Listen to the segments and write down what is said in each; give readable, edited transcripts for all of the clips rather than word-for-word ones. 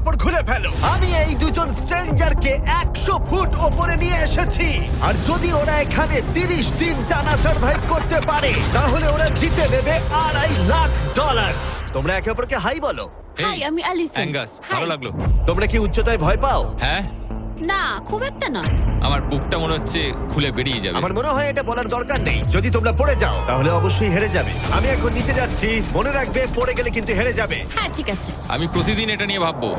কাপড় খুলে ফেলো। আমি এই দুজন স্ট্রেঞ্জারকে 100 ফুট ওপরে নিয়ে এসেছি, আর যদি ওরা এখানে 30 দিন টানা সার্ভাইভ করতে পারে তাহলে ওরা জিতে নেবে $2.5 লাখ। তোমরা একে অপরকে হাই বলো। হাই, আমি অ্যালিসন। অ্যাঙ্গাস, ভালো লাগলো। তোমরা কি উচ্চতায় ভয় পাও? হ্যাঁ, না, খুব একটা নয়। আমার বুকটা মনে হচ্ছে খুলে বেরিয়ে যাবে। আমার মনে হয় এটা বলার দরকার নেই। যদি তোমরা পড়ে যাও তাহলে অবশ্যই হেরে যাবে। আমি এখন নিচে যাচ্ছি, মনে রাখবে পড়ে গেলে কিন্তু হেরে যাবে। হ্যাঁ, ঠিক আছে। আমি প্রতিদিন এটা নিয়ে ভাববো।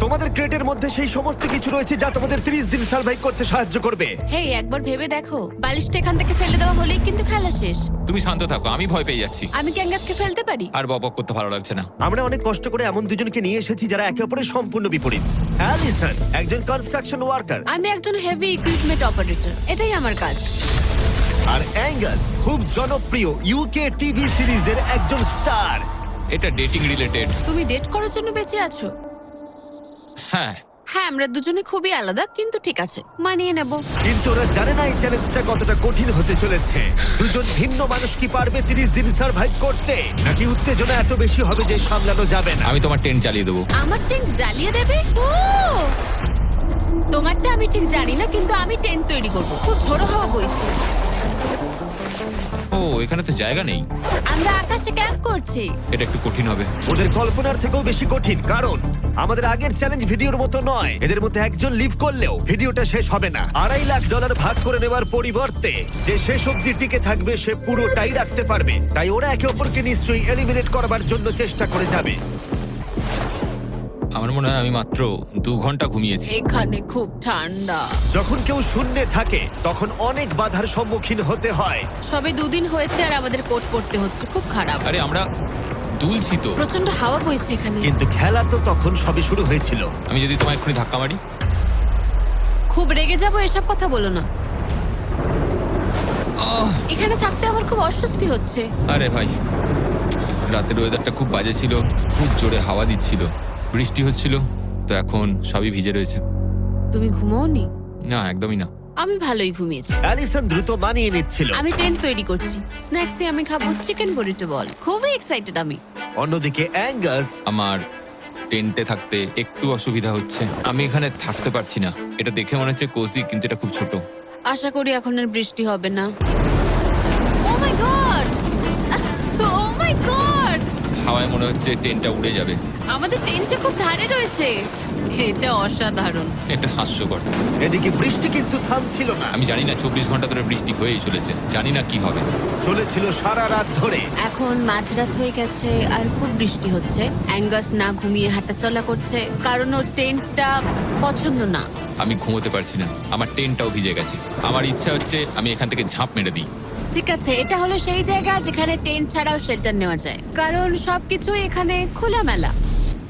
তোমাদের ক্রেটের মধ্যে সেই সমস্ত কিছু রয়েছে যা তোমাদের 30 দিন সার্ভাইভ করতে সাহায্য করবে। হেই, একবার ভেবে দেখো, বালিশটা এখান থেকে ফেলে দেওয়া হলেই কিন্তু খেলা শেষ। তুমি শান্ত থাকো, আমি ভয় পেয়ে যাচ্ছি। আমি কি অ্যাঙ্গাসকে ফেলতে পারি? আর বকবক করতে ভালো লাগছে না। আমরা অনেক কষ্ট করে এমন দুজনকে নিয়ে এসেছি যারা একে অপরের সম্পূর্ণ বিপরীত। অ্যালিসন একজন কনস্ট্রাকশন ওয়ার্কার, আমি একজন হেভি ইকুইপমেন্ট অপারেটর, এটাই আমার কাজ। আর অ্যাঙ্গাস খুব জনপ্রিয় ইউকে টিভি সিরিজের একজন স্টার। এটা ডেটিং রিলেটেড। তুমি ডেট করার জন্য বেঁচে আছো? হ্যাঁ, হ্যাঁ, আমরা দুজনে খুবই আলাদা, কিন্তু ঠিক আছে, মানিয়ে নেব। কিন্তু ওরা জানে না এই চ্যালেঞ্জটা কতটা কঠিন হতে চলেছে। দুজন ভিন্ন মানুষ কি পারবে 30 দিন সার্ভাইভ করতে, নাকি উত্তেজনা এত বেশি হবে যে সামলানো যাবে না? আমি তোমার টেন্ট চালিয়ে দেবো। আমার টেন্ট জ্বালিয়ে দেবে? ও, তোমারটা আমি ঠিক জানি না, কিন্তু আমি টেন্ট তৈরি করব। খুব ঝোড়ো হাওয়া বইছে। ও, এখানে তো জায়গা নেই। আমরা আকাশে ক্যাম্প করছি। এটা একটু কঠিন হবে। ওদের কল্পনার থেকেও বেশি কঠিন, কারণ আমাদের আগের চ্যালেঞ্জ ভিডিওর মতো নয়। এদের মধ্যে একজন লিভ করলেও ভিডিওটা শেষ হবে না। $2.5 লাখ ভাগ করে নেওয়ার পরিবর্তে যে শেষ অবধি টিকে থাকবে সে পুরোটাই রাখতে পারবে। তাই ওরা একে অপরকে নিশ্চয়ই এলিমিনেট করবার জন্য চেষ্টা করে যাবে। আমার মনে হয় আমি মাত্র 2 ঘন্টা ঘুমিয়েছি। এখানে খুব ঠান্ডা। যখন কেউ শূন্যে থাকে তখন অনেক বাধার সম্মুখীন হতে হয়। সবে 2 দিন হয়েছে আর আমাদের কোট পড়তে হচ্ছে, খুব খারাপ। আরে আমরা দুলছি তো। প্রচন্ড হাওয়া বইছে এখানে। কিন্তু খেলা তো তখন সবে শুরু হয়েছিল। আমি যদি তোমায় এক্ষুনি ধাক্কা মারি? খুব রেগে যাবো, এসব কথা বলো না। আহ! এখানে থাকতে আমার খুব অস্বস্তি হচ্ছে। আরে ভাই, রাতের ওয়েদারটা খুব বাজে ছিল, খুব জোরে হাওয়া দিচ্ছিল, বৃষ্টি হচ্ছিল, তো এখন সবই ভিজে রয়েছে। তুমি ঘুমোওনি? না, একদমই না। আমি ভালোই ঘুমিয়েছি। অ্যালিসন দ্রুত মানিয়ে নিচ্ছিল। আমি টেন্ট তৈরি করছি। স্ন্যাক্সে আমি খাবো চিকেন বুরিটো বল। খুবই এক্সাইটেড আমি। অন্যদিকে অ্যাঙ্গাস আমার টেন্টে থাকতে একটু অসুবিধা হচ্ছে। আমি এখানে থাকতে পারছি না। এটা দেখে মনে হচ্ছে কোজি, কিন্তু এটা খুব ছোট। আশা করি এখন আর বৃষ্টি হবে না। ও my God! O my god! হাওয়ায় মনে হচ্ছে টেন্টটা উড়ে যাবে। আমাদের টেন্টটা খুব ধারে রয়েছে। এটা অসাধারণ। এটা হাস্যকর। এদিকে বৃষ্টি কিন্তু থামছিল না। আমি জানি না, 24 ঘন্টা ধরে বৃষ্টি হয়েই চলেছে। জানি না কি হবে। চলেছিল সারা রাত ধরে। এখন মাঝরাত হয়ে গেছে আর খুব বৃষ্টি হচ্ছে। অ্যাঙ্গাস না ঘুমিয়ে হাঁটাচলা করছে, কারণ ওর টেন্টটা পছন্দ না। আমি ঘুমোতে পারছি না, আমার টেন্টটাও ভিজে গেছে। আমার ইচ্ছা হচ্ছে আমি এখান থেকে ঝাঁপ মেরে দিই। ঠিক আছে, এটা হলো সেই জায়গা যেখানে টেন্ট ছাড়াও শেল্টার নেওয়া যায়, কারণ সবকিছু এখানে খোলামেলা।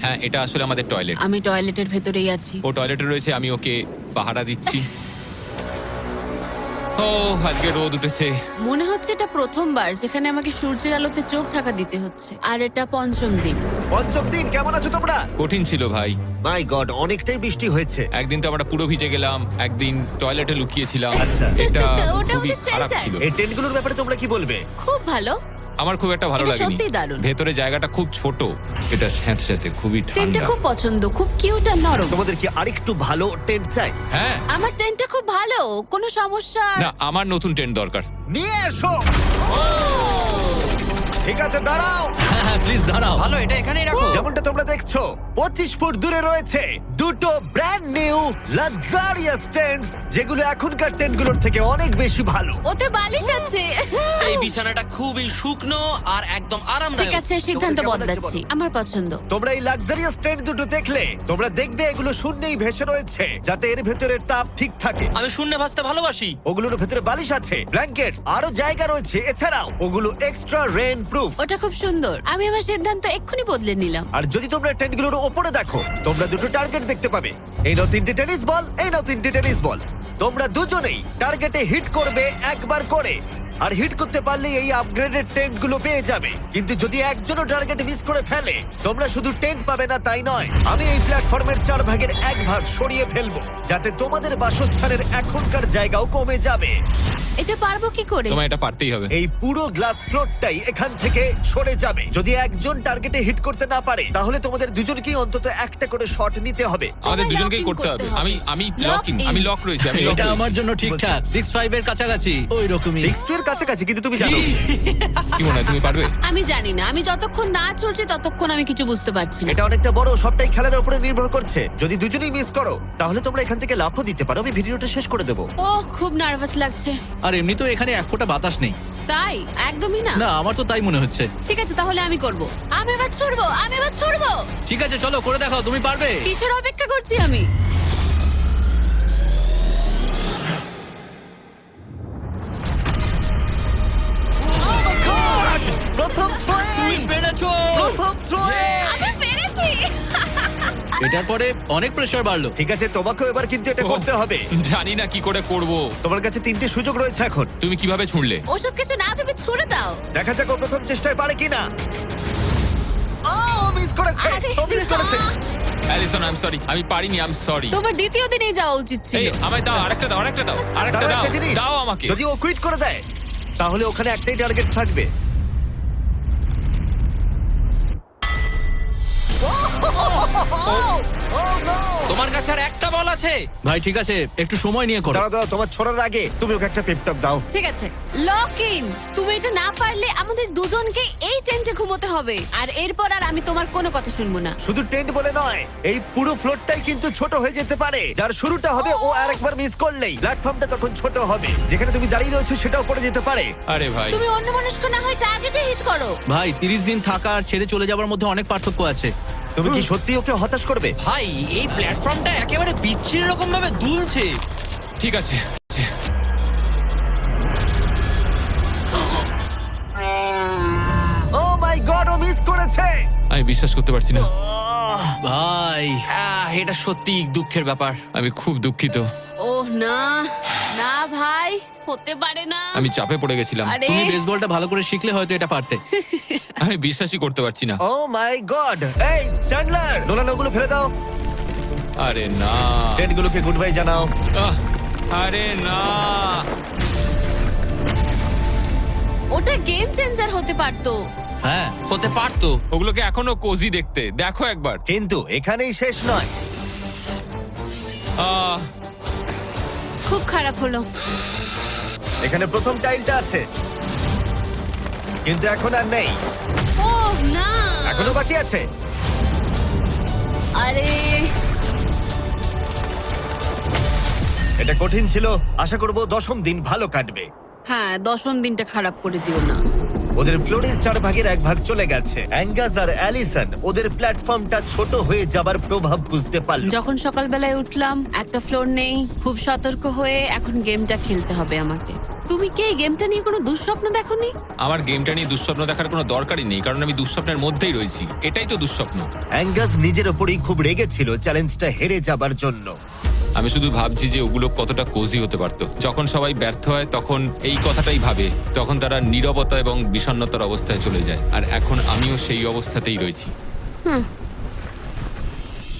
হ্যাঁ, এটা আসলে আমাদের টয়লেট। আমি টয়লেটের ভেতরেই আছি। ও টয়লেটে রয়েছে, আমি ওকে পাহারা দিচ্ছি। ও, আজকে রোদ উঠেছে। মনে হচ্ছে এটা প্রথমবার যেখানে আমাকে সূর্যের আলোতে চোখ ঢাকা দিতে হচ্ছে, আর এটা 5ম দিন। পঞ্চম দিন, কেমন আছো তোমরা? কঠিন ছিল ভাই। মাই গড, অনেকটাই বৃষ্টি হয়েছে। একদিন তো আমরা পুরো ভিজে গেলাম, একদিন টয়লেটে লুকিয়েছিলাম। আচ্ছা। এটা ওটা খুবই আমাদের খারাপ shelter। ছিল। এই টেন্টগুলোর ব্যাপারে তোমরা কি বলবে? খুব ভালো। আমার খুব একটা ভালো এটা লাগেনি। সত্যিই দারুণ। ভেতরে জায়গাটা খুব ছোট, এটা স্যাঁতস্যাঁতে, খুবই টেন্টটা ঠান্ডা। খুব পছন্দ, খুব কিউট আর নরম। তোমাদের কি আরেকটু ভালো টেন্ট চাই? হ্যাঁ, আমার টেন্টটা খুব ভালো, কোনো সমস্যা। না, আমার নতুন টেন্ট দরকার। নিয়ে এসো। ঠিক আছে, দাঁড়াও। হ্যাঁ প্লিজ দাঁড়াও। ভালো, এটা এখানেই রাখো। যেমনটা তোমরা দেখছো 25 ফুট দূরে রয়েছে দুটো ব্র্যান্ড নিউ লাক্সারিয়াস টেন্টস, যেগুলো এখনকার টেন্টগুলোর থেকে অনেক বেশি ভালো। ওতে বালিশ আছে। এই বিছানাটা খুবই শুকনো আর একদম ঠিক আরামদায়ক। আছে, সিদ্ধান্ত কেমন লাগছে বদলাচ্ছি। বলো? আমার পছন্দ। তোমরা এই লাক্সারিয়াস টেন্ট দুটো দেখলে তোমরা দেখবে এগুলো শূন্যেই ভেসে রয়েছে, যাতে এর ভেতরের তাপ ঠিক থাকে। আমি শূন্যে ভাসতে ভালোবাসি। ওগুলোর ভেতরে বালিশ আছে, ব্ল্যাঙ্কেট, আরো জায়গা রয়েছে। এছাড়াও ওগুলো এক্সট্রা রেন প্রুফ। ওটা খুব সুন্দর। আমি আমার সিদ্ধান্ত এক্ষুনি বদলে নিলাম। আর যদি তোমরা টেন্টগুলোর ওপরে দেখো, তোমরা দুটো টার্গেট দেখতে পাবে। এই নাও 3টে টেনিস বল, এই নাও 3টে টেনিস বল। তোমরা দুজনেই টার্গেটে হিট করবে একবার করে। আর হিট করতে পারলে এই আপগ্রেডেড টেন্ট গুলো পেয়ে যাবে। কিন্তু যদি একজনও টার্গেট মিস করে ফেলে তোমরা শুধু টেন্ট পাবে না তাই নয়, আমি এই প্ল্যাটফর্মের 4 ভাগের 1 ভাগ সরিয়ে ফেলবো যাতে তোমাদের বাসস্থানের এখনকার জায়গাও কমে যাবে। এটা পারবো কি করে? তোমায় এটা পারতেই হবে। এই পুরো গ্লাস ফ্লোরটাই এখান থেকে সরে যাবে। যদি একজন টার্গেটে হিট করতে না পারে তাহলে তোমাদের দুজনকেই অন্তত একটা করে শট নিতে হবে। আমাদের তোমায় দুজনকেই lock in করতে হবে। আমি আমি Lock লকিং in। আমি লক রয়েছি, আমি লক এটা রয়েছি। আমার জন্য ঠিকঠাক 6-5 এর কাছাকাছি ওই রকমই 6 এর কাছাকাছি, কিন্তু তুমি জানো কি মনে হয় তুমি পারবে? আমি জানি না, আমি যতক্ষণ না চলছে ততক্ষণ আমি কিছু বুঝতে পারছি না। এটা অনেকটা বড়, সবটাই খেলার উপরে নির্ভর করছে। যদি দুজনেই মিস করো তাহলে তোমরা এখান থেকে লাফও দিতে পারো। আমি ভিডিওটা শেষ করে দেবো। ওহ, খুব নার্ভাস লাগছে। আর এমনি তো এখানে এক ফোঁটা বাতাস নেই। তাই? একদমই না। না আমার তো তাই মনে হচ্ছে। ঠিক আছে, তাহলে আমি করব। আমি এবার ছুড়বো। ঠিক আছে চলো করে দেখাও, তুমি পারবে। কিসের অপেক্ষা করছি আমি? Oh my God! প্রথম থ্রোই! পেরেছো। প্রথম থ্রোয়ে! আমি পেরেছি। এটার পরে অনেক প্রেসার বাড়লো। ঠিক আছে, তোমাকেও এবার কিন্তু এটা করতে হবে। জানি না কি করে করব। তোমার কাছে 3টে সুযোগ রয়েছে এখন। তুমি কিভাবে ছুঁড়লে? ওসব কিছু না ভেবে ছুড়ে দাও। দেখা যাক ও প্রথম চেষ্টায় পারে কিনা। ও মিস করেছে, আরে ও মিস করেছে। অ্যালিসন আই এম সরি, আমি পারিনি, আই এম সরি। তোমার দ্বিতীয় দিনেই যাওয়া উচিত ছিল। এই আমায় দাও, আরেকটা দাও, আরেকটা দাও, আরেকটা দাঁড়াও, দাও, একটা জিনিস। দাও আমাকে। যদি ও কুইট করে দেয় তাহলে ওখানে একটাই টার্গেট থাকবে। Oh, no! তোমার কাছে আর একটা বল আছে। ভাই ঠিক আছে একটু সময় নিয়ে করো। দাঁড়াও দাঁড়াও, তোমার ছড়ার আগে তুমি ওকে একটা পেপটক দাও। ঠিক আছে, লক ইন। তুমি এটা না পারলে আমাদের দুজনকে এই টেন্টে ঘুমোতে হবে। আর এরপর আর আমি তোমার কোনো কথা শুনবো না। শুধু টেন্ট বলে নয়, এই পুরো ফ্লোরটাই কিন্তু ছোট হয়ে যেতে পারে। যার শুরুটা হবে ও আরেকবার মিস করলেই প্ল্যাটফর্মটা তখন ছোট হবে। যেখানে তুমি দাঁড়িয়ে রয়েছো সেটাও পড়ে যেতে পারে। আরে ভাই, তুমি অন্যমনস্ক না হয় টার্গেটে হিট করো। ভাই 30 দিন থাকা আর ছেড়ে চলে যাবার মধ্যে অনেক পার্থক্য আছে। তুমি কি সত্যি ওকে হতাশ করবে? ভাই এই প্ল্যাটফর্মটা একেবারে বিচ্ছিরি রকম ভাবে দুলছে। ঠিক আছে। ও মাই গড, ও মিস করেছে। আমি বিশ্বাস করতে পারছি না। ভাই এটা সত্যি দুঃখের ব্যাপার। আমি খুব দুঃখিত। ওহ না, না ভাই, হতে পারে না। আমি চাপে পড়ে গেছিলাম। আরে তুমি বেসবলটা ভালো করে শিখলে হয়তো এটা পারতে। আমি বিশ্বাসই করতে পারছি না। ও মাই গড। এই চ্যান্ডলার, নোলান ওগুলো ফেলে দাও। আরে না, টেন্টগুলোকে গুড বাই জানাও। আহ, আরে না। ওটা গেম চেঞ্জার হতে পারতো। হ্যাঁ হতে পারতো। ওগুলোকে এখনো কোজি দেখতে, দেখো একবার। কিন্তু এখানেই শেষ নয়। আহ, খুব খারাপ হলো। এখানে প্রথম টাইলটা আছে কিন্তু এখন আর নেই। ওহ না, এখনো বাকি আছে। আরে এটা কঠিন ছিল। আশা করব 10ম দিন ভালো কাটবে। হ্যাঁ, 10ম দিনটা খারাপ করে দিও না। ওদের ফ্লোরের 4 ভাগের 1 ভাগ চলে গেছে। অ্যাঙ্গাস আর অ্যালিসন ওদের প্ল্যাটফর্মটা ছোট হয়ে যাবার প্রভাব বুঝতে পারল। যখন সকালবেলায় উঠলাম, একটা ফ্লোর নেই। খুব সতর্ক হয়ে এখন গেমটা খেলতে হবে আমাকে। তুমি কি এই গেমটা নিয়ে কোনো দুঃস্বপ্ন দেখোনি? আমার গেমটা নিয়ে দুঃস্বপ্ন দেখার কোনো দরকারই নেই, কারণ আমি দুঃস্বপ্নের মধ্যেই রয়েছি। এটাই তো দুঃস্বপ্ন। অ্যাঙ্গাস নিজের ওপরেই খুব রেগেছিল চ্যালেঞ্জটা হেরে যাবার জন্য। আমি শুধু ভাবছি যে ওগুলো কতটা কোজি হতে পারতো। যখন সবাই ব্যর্থ হয় তখন এই কথাটাই ভাবে, তখন তারা নীরবতা এবং বিষণ্ণতার অবস্থায় চলে যায়। আর এখন আমিও সেই অবস্থাতেই রয়েছি।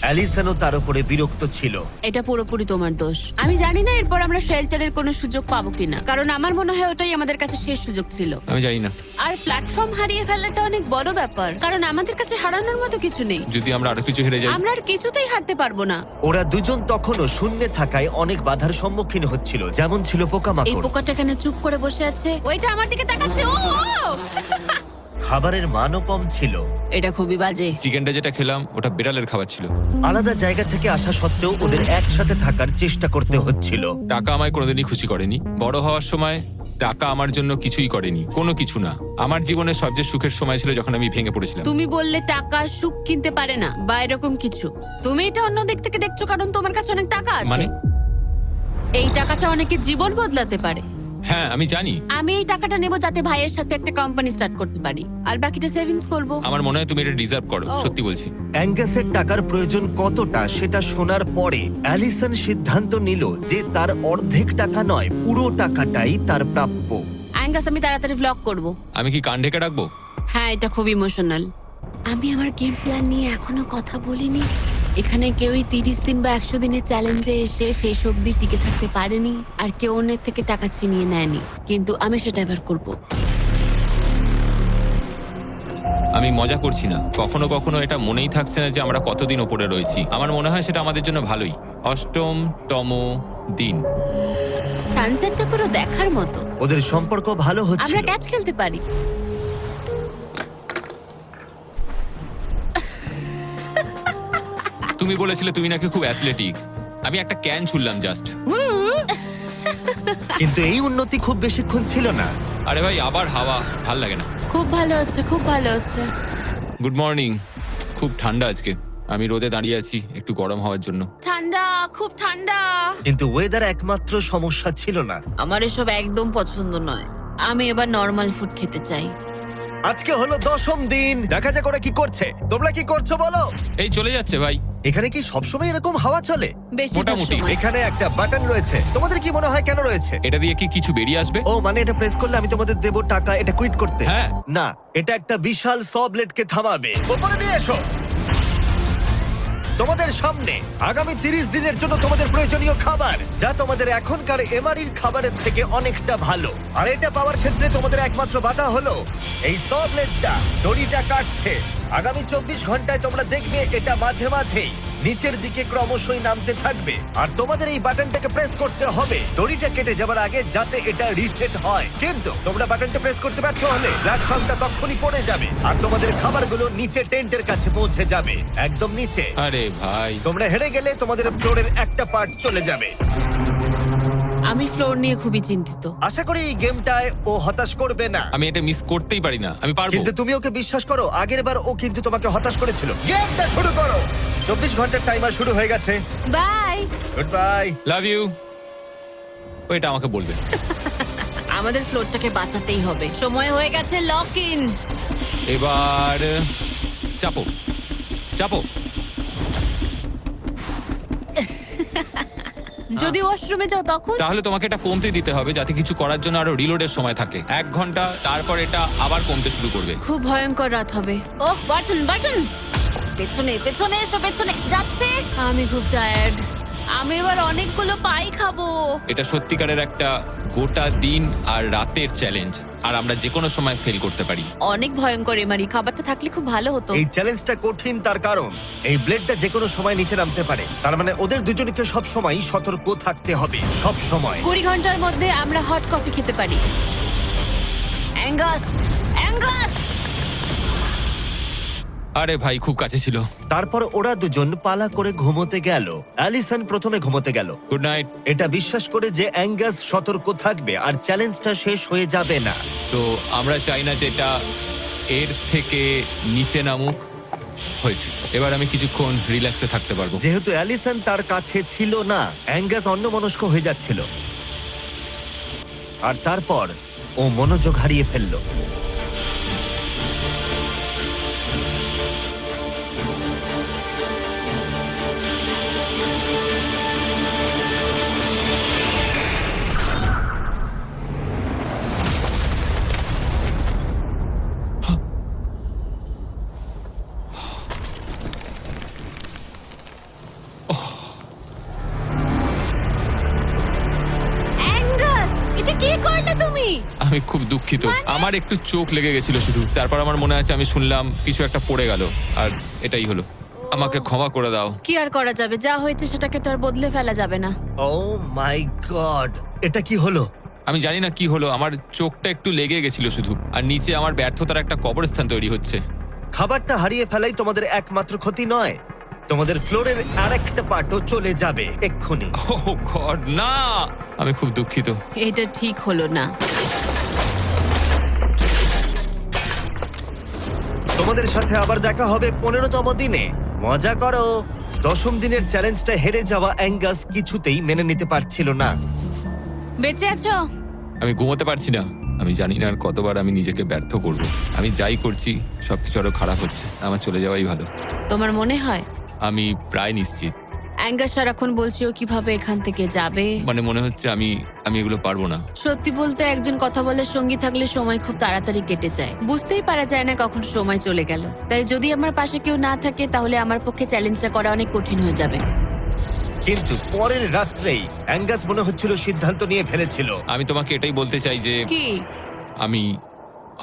অ্যালিসনও তার উপরে বিরক্ত ছিল। এটা পুরোপুরি তোমার দোষ। আমি জানি না এরপর আমরা শেল্টারের কোনো সুযোগ পাবো কিনা, কারণ আমার মনে হয় ওটাই আমাদের কাছে শেষ সুযোগ ছিল। আমি জানি না, আর প্ল্যাটফর্ম হারিয়ে ফেলাটা অনেক বড় ব্যাপার, কারণ আমাদের কাছে হারানোর মতো কিছু নেই। যদি আমরা আরো কিছু হেরে যাই। আমরা আর কিছুতেই হারতে পারবো না। ওরা দুজন তখনও শূন্যে থাকায় অনেক বাধার সম্মুখীন হচ্ছিল, যেমন ছিল এই পোকামাকড়। পোকাটা কেন চুপ করে বসে আছে? ওইটা আমার দিকে তাকাচ্ছে। ও ও! খাবারের মানও কম ছিল। এটা খুবই বাজে। চিকেনটা যেটা খেলাম ওটা বিড়ালের খাবার ছিল। আলাদা জায়গা থেকে আসা সত্ত্বেও ওদের একসাথে থাকার চেষ্টা করতে হচ্ছিল। টাকা আমায় কোনোদিনই খুশি করেনি। বড় হওয়ার সময় টাকা আমার জন্য কিছুই করেনি, কোনো কিছু না। আমার জীবনের সবচেয়ে সুখের সময় ছিল যখন আমি ভেঙে পড়েছিলাম। তুমি বললে টাকা সুখ কিনতে পারে না বা এরকম কিছু। তুমি এটা অন্য দিক থেকে দেখছো কারণ তোমার কাছে অনেক টাকা আছে। মানে? এই টাকাটা অনেকের জীবন বদলাতে পারে। হ্যাঁ আমি জানি। আমি এই টাকাটা নেব যাতে ভাইয়ের সাথে একটা কোম্পানি স্টার্ট করতে পারি, আর বাকিটা সেভিংস করব। আমার মনে হয় তুমি এটা ডিজার্ভ করো, ও। সত্যি বলছি। অ্যাঙ্গাসের টাকার প্রয়োজন কতটা সেটা শোনার পরে অ্যালিসন সিদ্ধান্ত নিল যে তার অর্ধেক টাকা নয়, পুরো টাকাটাই তার প্রাপ্য। অ্যাঙ্গাস, আমি তাড়াতাড়ি ভ্লগ করব। আমি কি কান ঢেকে রাখবো? হ্যাঁ, এটা খুব ইমোশনাল। আমি আমার গেম প্ল্যান নিয়ে এখনো কথা বলিনি। এখানে কেউই 30 দিন বা 100 দিনের চ্যালেঞ্জে এসে শেষ অবধি টিকে থাকতে পারেনি, আর কেউ অন্যের থেকে টাকা ছিনিয়ে নেয়নি। কিন্তু আমি সেটা এবার করব। আমি মজা করছি না। কখনো কখনো এটা মনেই থাকছে না যে আমরা কতদিন ওপরে রয়েছি। আমার মনে হয় সেটা আমাদের জন্য ভালোই। 8তম দিন। সানসেটটা পুরো দেখার মতো। ওদের সম্পর্ক ভালো আমরা হচ্ছিল। ক্যাচ খেলতে পারি। তুমি বলেছিলে তুমি নাকি খুব অ্যাথলেটিক। আমি একটা ক্যান ছুড়লাম জাস্ট। কিন্তু এই উন্নতি খুব বেশিক্ষণ ছিল না। আরে ভাই, আবার হাওয়া, ভাল লাগে না। খুব ভালো হচ্ছে, খুব ভালো হচ্ছে। Good morning. খুব ঠান্ডা আজকে। আমি রোদে দাঁড়িয়ে আছি একটু গরম হওয়ার জন্য। ঠান্ডা, খুব ঠান্ডা। কিন্তু ওয়েদার একমাত্র সমস্যা ছিল না। আমার এসব একদম পছন্দ নয়। আমি এবার নর্মাল ফুড খেতে চাই। আজকে হলো 10ম দিন। দেখা যাক ওরা কি করছে। তোমরা কি করছো বলো? এই চলে যাচ্ছে ভাই। এখানে কি সবসময় এরকম হাওয়া চলে? বেশিরভাগ মোটামুটি। সময়। এখানে একটা বাটন রয়েছে। তোমাদের কি মনে হয় কেন রয়েছে? এটা দিয়ে কি কিছু বেরিয়ে আসবে? ও মানে এটা প্রেস করলে আমি তোমাদের দেবো টাকা এটা কুইট করতে? হ্যাঁ। না, এটা একটা বিশাল স ব্লেডকে থামাবে। উপরে নিয়ে এসো। তোমাদের সামনে আগামী 30 দিনের জন্য তোমাদের প্রয়োজনীয় খাবার, যা তোমাদের এখনকার এমআরইর খাবারের থেকে অনেকটা ভালো। আর এটা পাওয়ার ক্ষেত্রে তোমাদের একমাত্র বাধা হলো এই স ব্লেডটা দড়িটা কাটছে। আগামী 24 ঘন্টায় তোমরা দেখবে এটা মাঝে মাঝেই নিচের দিকে ক্রমশই নামতে থাকবে। আর তোমাদের এই বাটনটাকে প্রেস করতে হবে দড়িটা কেটে যাবার আগে, যাতে এটা রিসেট হয়। কিন্তু তোমরা বাটনটা প্রেস করতে ব্যর্থ হলে প্ল্যাটফর্মটা তখনই পড়ে যাবে আর তোমাদের খাবারগুলো নিচে টেন্টের কাছে পৌঁছে যাবে, একদম নিচে। আরে ভাই, তোমরা হেরে গেলে তোমাদের ফ্লোরের একটা পার্ট চলে যাবে। আমি ফ্লোর নিয়ে খুবই চিন্তিত। আশা করি এই গেমটায় ও হতাশ করবে না। আমি এটা মিস করতেই পারি না। আমি পারবো। কিন্তু তুমি ওকে বিশ্বাস করো, আগের বার ও কিন্তু তোমাকে হতাশ করেছিল। গেমটা শুরু করো। 24 ঘন্টার টাইমার শুরু হয়ে গেছে। Bye. Goodbye. Love you. ওইটা আমাকে বলবে। আমাদের ফ্লোরটাকে বাঁচাতেই হবে। সময় হয়ে গেছে লক ইন। এবার চাপো চাপো। যদি ওয়াশরুমে যাও তখন? তাহলে তোমাকে এটা কমতে দিতে হবে যাতে কিছু করার জন্য আরো রিলোডের সময় থাকে। 1 ঘন্টা, তারপর এটা আবার কমতে শুরু করবে। খুব ভয়ঙ্কর রাত হবে। ওহ, বাটন বাটন। পেছনে পেছনে এসো, পেছনে যাচ্ছে। আমি খুব টায়ার্ড। আমি এবার অনেকগুলো পাই খাবো। এটা সত্যিকারের একটা গোটা দিন আর রাতের চ্যালেঞ্জ, আর আমরা যে কোনো সময় ফেল করতে পারি। অনেক ভয়ঙ্কর এমারি। খাবারটা থাকলে খুব ভালো হতো। এই চ্যালেঞ্জটা কঠিন তার কারণ এই ব্লেডটা যে কোনো সময় নিচে নামতে পারে। তার মানে ওদের দুজনকে সব সময় সতর্ক থাকতে হবে, সব সময়। 20 ঘন্টার মধ্যে আমরা হট কফি খেতে পারি। Angus, Angus. আরে ভাই, খুব কাছে ছিল। তারপর ওরা দুজন পালা করে ঘুমোতে গেল। অ্যালিসন প্রথমে ঘুমোতে গেল, গুড নাইট। এটা বিশ্বাস করে যে অ্যাঙ্গাস সতর্ক থাকবে আর চ্যালেঞ্জটা শেষ হয়ে যাবে না। তো আমরা চাই না যে এটা এর থেকে নিচে নামুক। হয়েছে, এবার আমি কিছুক্ষণ রিল্যাক্সে থাকতে পারবো। যেহেতু অ্যালিসন তার কাছে ছিল না, অ্যাঙ্গাস অন্যমনস্ক হয়ে যাচ্ছিল। আর তারপর ও মনোযোগ হারিয়ে ফেললো। অ্যাঙ্গাস, এটা কি করলে তুমি? আমি খুব দুঃখিত। আমার একটু চোখ লেগে গেছিল শুধু। তারপর আমার মনে আছে আমি শুনলাম কিছু একটা পড়ে গেল, আর এটাই হলো। আমাকে ক্ষমা করে দাও। কি আর করা যাবে? যা হয়েছে সেটাকে তো আর বদলে ফেলা যাবে না। ও মাই গড, এটা কি হলো? আমি জানি না কি হলো, আমার চোখটা একটু লেগে গেছিল শুধু, আর নিচে আমার ব্যর্থতার একটা কবরস্থান তৈরি হচ্ছে। খাবারটা হারিয়ে ফেলাই তোমাদের একমাত্র ক্ষতি নয়, তোমাদের ফ্লোরের আরেকটা পার্টও চলে যাবে এক্ষুনি। ও গড, না! আমি খুব দুঃখিত। এটা ঠিক হলো না। তোমাদের সাথে আবার দেখা হবে 15তম দিনে। মজা করো। 10ম দিনের চ্যালেঞ্জটা হেরে যাওয়া অ্যাঙ্গাস কিছুতেই মেনে নিতে পারছিল না। বেঁচে আছো? আমি ঘুমোতে পারছি না। আমি জানি না আর কতবার আমি নিজেকে ব্যর্থ করব। আমি যাই করছি সবকিছু আরো খারাপ হচ্ছে। আমার চলে যাওয়াই ভালো। তোমার মনে হয়? আমি প্রায় নিশ্চিত। অ্যাঙ্গাস সারাক্ষণ বলছি ও কিভাবে এখান থেকে যাবে। মানে মনে হচ্ছে আমি এগুলো পারবো না। সত্যি বলতে একজন কথা বলার সঙ্গী থাকলে সময় খুব তাড়াতাড়ি কেটে যায়, বুঝতেই পারা যায় না কখন সময় চলে গেল। তাই যদি আমার পাশে কেউ না থাকে তাহলে আমার পক্ষে চ্যালেঞ্জটা করা অনেক কঠিন হয়ে যাবে। কিন্তু পরের রাত্রেই অ্যাঙ্গাস মনে হচ্ছিল সিদ্ধান্ত নিয়ে ফেলেছিল। আমি তোমাকে এটাই বলতে চাই যে কি? আমি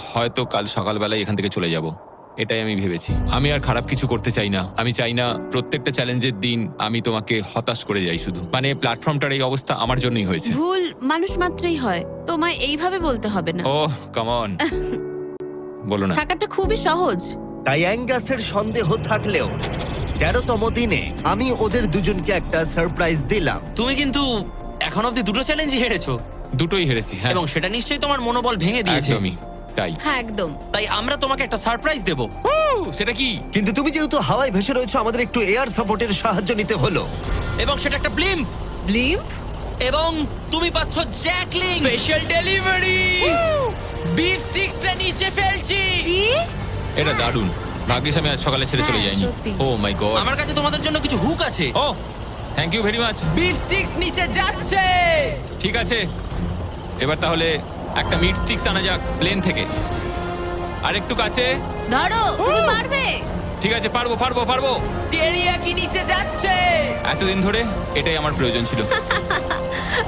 হয়তো কাল সকালবেলায় এখান থেকে চলে যাব, এটাই আমি ভেবেছি। আমি আর খারাপ কিছু করতে চাই না। আমি চাই না প্রত্যেকটা চ্যালেঞ্জের দিন আমি তোমাকে হতাশ করে যাই শুধু। মানে প্ল্যাটফর্মটার এই অবস্থা আমার জন্যই হয়েছে। ভুল মানুষ মাত্রই হয়, তোমায় এইভাবে বলতে হবে না। ওহ কাম অন, বলো না। থাকাটা খুবই সহজ। তাই অ্যাঙ্গাসের সন্দেহ থাকলেও 13তম দিনে আমি ওদের দুজনকে একটা সারপ্রাইজ দিলাম। তুমি কিন্তু এখন অব্দি দুটো চ্যালেঞ্জই হেরেছো, দুটোই হেরেছি, হ্যাঁ এবং সেটা নিশ্চয়ই তোমার মনোবল ভেঙে দিয়েছে। একদমই তাই। হ্যাঁ একদম। তাই আমরা তোমাকে একটা সারপ্রাইজ দেবো। সেটা কি? কিন্তু তুমি যেহেতু হাওয়ায় ভেসে রয়েছো, আমাদের একটু এয়ার সাপোর্টের সাহায্য নিতে হলো। এবং সেটা একটা ব্লিম্প। ব্লিম্প? এবং তুমি পাচ্ছ জ্যাকলিং। স্পেশাল ডেলিভারি, বিফ স্টিক্সটা নিচে ফেলছি। কি? এটা দারুণ। ভাগ্যিস আমি আজ সকালে ছেড়ে চলে হ্যাঁ, যাইনি। সত্যি। Oh my God. আমার কাছে তোমাদের জন্য কিছু হুক আছে। Oh thank you very much. Beef sticks নিচে যাচ্ছে। ঠিক আছে, এবার তাহলে একটা মিট স্টিক্স আনা যাক প্লেন থেকে। আর একটু কাছে। ধরো, তুমি পারবে। ঠিক আছে, পারবো পারবো পারবো। টেরিয়াকি নিচে যাচ্ছে। এতদিন ধরে এটাই আমার প্রয়োজন ছিল।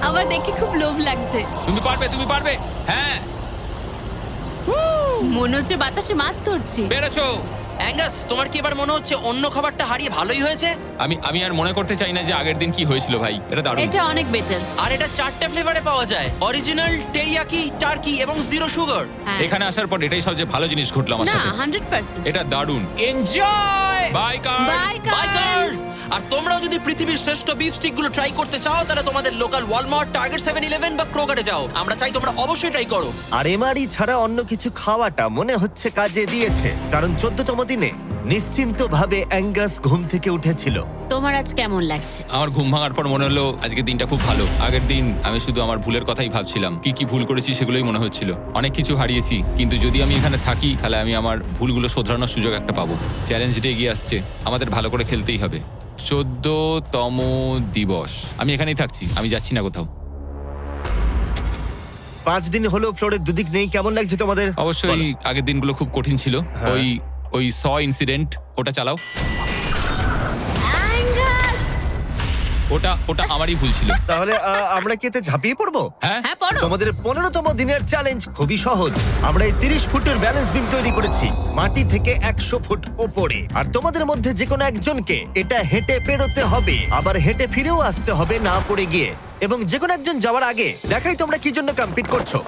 আমার দেখে খুব লোভ লাগছে। তুমি পারবে, তুমি পারবে। হ্যাঁ, মনে হচ্ছে বাতাসে মাছ ধরছি। পেরেছো। অ্যাঙ্গাস, তোমার কি এবার মনে হচ্ছে অন্য খাবারটা হারিয়ে ভালোই হয়েছে? আমি আর মনে করতে চাই না যে আগের দিন কি হয়েছিল ভাই। এটা দারুণ। এটা অনেক বেটার। আর এটা 4টে ফ্লেভারে পাওয়া যায়, অরিজিনাল, টেরিয়াকি, টার্কি এবং জিরো সুগার। এখানে আসার পর এটাই সবচেয়ে ভালো জিনিস ঘটলো আমার না, সাথে। 100%। এটা দারুণ। Enjoy. By car. By biker! আর তোমরাও যদি পৃথিবীর শ্রেষ্ঠ বিফ স্টিক গুলো ট্রাই করতে চাও, তাহলে তোমাদের লোকাল ওয়ালমার্ট, টার্গেট, 7-Eleven বা ক্রোগারে যাও। আমরা চাই তোমরা অবশ্যই ট্রাই করো। আর এমআরই ছাড়া অন্য কিছু খাওয়াটা মনে হচ্ছে কাজে দিয়েছে, কারণ 14তম দিনে নিশ্চিন্তভাবে অ্যাঙ্গাস ঘুম থেকে উঠেছিল। তোমার আজ কেমন লাগছে? আমার ঘুম ভাঙার পর মনে হলো আজকের দিনটা খুব ভালো। আগের দিন আমি শুধু আমার ভুলের কথাই ভাবছিলাম, কি কি ভুল করেছি সেগুলোই মনে হচ্ছিল। অনেক কিছু হারিয়েছি, কিন্তু যদি আমি এখানে থাকি তাহলে আমি আমার ভুলগুলো শোধরানোর সুযোগ একটা পাবো। চ্যালেঞ্জটা এগিয়ে আসছে, আমাদের ভালো করে খেলতেই হবে। 14তম দিবস। আমি এখানেই থাকছি, আমি যাচ্ছি না কোথাও। 5 দিন হলো ফ্লোরের দুদিক নেই, কেমন লাগছে তোমাদের? অবশ্যই বলো। আগের দিনগুলো খুব কঠিন ছিল। হ্যাঁ। ওই ইনসিডেন্ট, ওটা চালাও। অ্যাঙ্গাস! ওটা আমারই ভুল ছিল। তাহলে আমরা কি এতে ঝাঁপিয়ে পড়বো? হ্যাঁ, হ্যাঁ, পড়ো। তোমাদের 15তম দিনের চ্যালেঞ্জ খুবই সহজ। আমরা এই 30 ফুটের ব্যালেন্স বিম তৈরি করেছি মাটি থেকে 100 ফুট ওপরে, আর তোমাদের মধ্যে যে কোনো একজনকে এটা হেঁটে পেরোতে হবে, আবার হেঁটে ফিরেও আসতে হবে না পড়ে গিয়ে। এবং যে কোনো একজন যাওয়ার আগে দেখাই তোমরা কি জন্য কম্পিট করছো।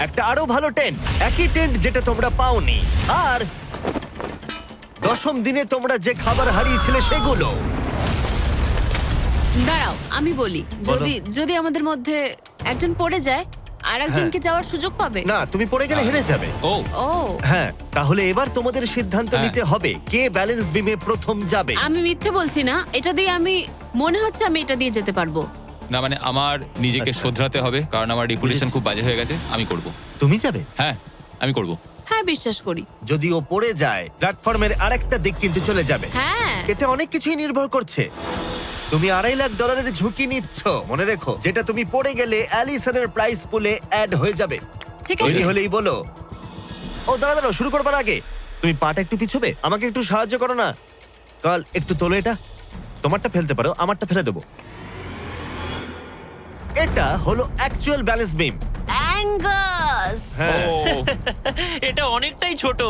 একটা আরো ভালো টেন্ট, একই টেন্ট যেটা তোমরা পাওনি। আর 10ম দিনে তোমরা যে খাবার হারিয়েছিলে সেগুলো। দাঁড়াও, আমি বলি, বলো। যদি আমাদের মধ্যে একজন পড়ে যায় আর একজনকে যাওয়ার সুযোগ পাবে। না, তুমি পড়ে গেলে হেরে যাবে। ও ও, হ্যাঁ, তাহলে এবার তোমাদের সিদ্ধান্ত হ্যাঁ। নিতে হবে কে ব্যালেন্স বিমে প্রথম যাবে। আমি মিথ্যে বলছি না, এটা দিয়ে আমি মনে হচ্ছে আমি এটা দিয়ে যেতে পারবো। না, মানে আমার নিজেকে আচ্ছা। শোধরাতে হবে, কারণ আমার রেপুটেশন খুব বাজে হয়ে গেছে। আমি করব। তুমি যাবে? হ্যাঁ, আমি করব। হ্যাঁ, বিশ্বাস করি। যদি ও পড়ে যায়, প্ল্যাটফর্মের আরেকটা দিক কিন্তু চলে যাবে। হ্যাঁ, এতে অনেক কিছুই নির্ভর করছে। তুমি $2.5 লাখ ঝুঁকি নিচ্ছ, মনে রেখো। যেটা তুমি পড়ে গেলে অ্যালিসনের প্রাইস পুলে অ্যাড হয়ে যাবে। ঠিক তৈরি আছে। হলেই বলো। ও দাঁড়াও, শুরু করবার আগে তুমি পাটা একটু পিছবে, আমাকে একটু সাহায্য করো না। কাল একটু তোলো এটা। তোমারটা ফেলতে পারো, আমারটা ফেলে দেবো। এটা হলো অ্যাকচুয়াল ব্যালেন্স বিম। অ্যাঙ্গাস! হ্যাঁ, এটা অনেকটাই ছোট।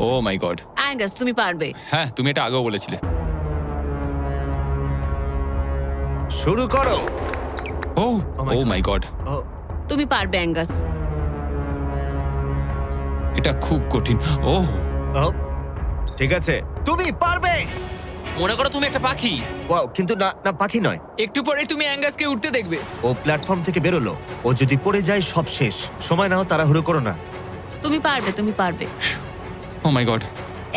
ও মাই গড। অ্যাঙ্গাস, তুমি পারবে। হ্যাঁ, তুমি এটা আগেও বলেছিলে। শুরু করো। Oh Oh my oh God. My God. Oh, তুমি পারবে অ্যাঙ্গাস। এটা খুব কঠিন। ও ও, ঠিক আছে, তুমি পারবে। মনে করো তুমি একটা পাখি। ওয়াও, কিন্তু না না, পাখি নয়। একটু পরে তুমি অ্যাঙ্গাসকে উঠতে দেখবে। ও প্ল্যাটফর্ম থেকে বেরোলো, ও যদি পড়ে যায় সব শেষ। সময় নাও, তাড়াহুড়ো করো না। তুমি পারবে, তুমি পারবে। ও মাই গড।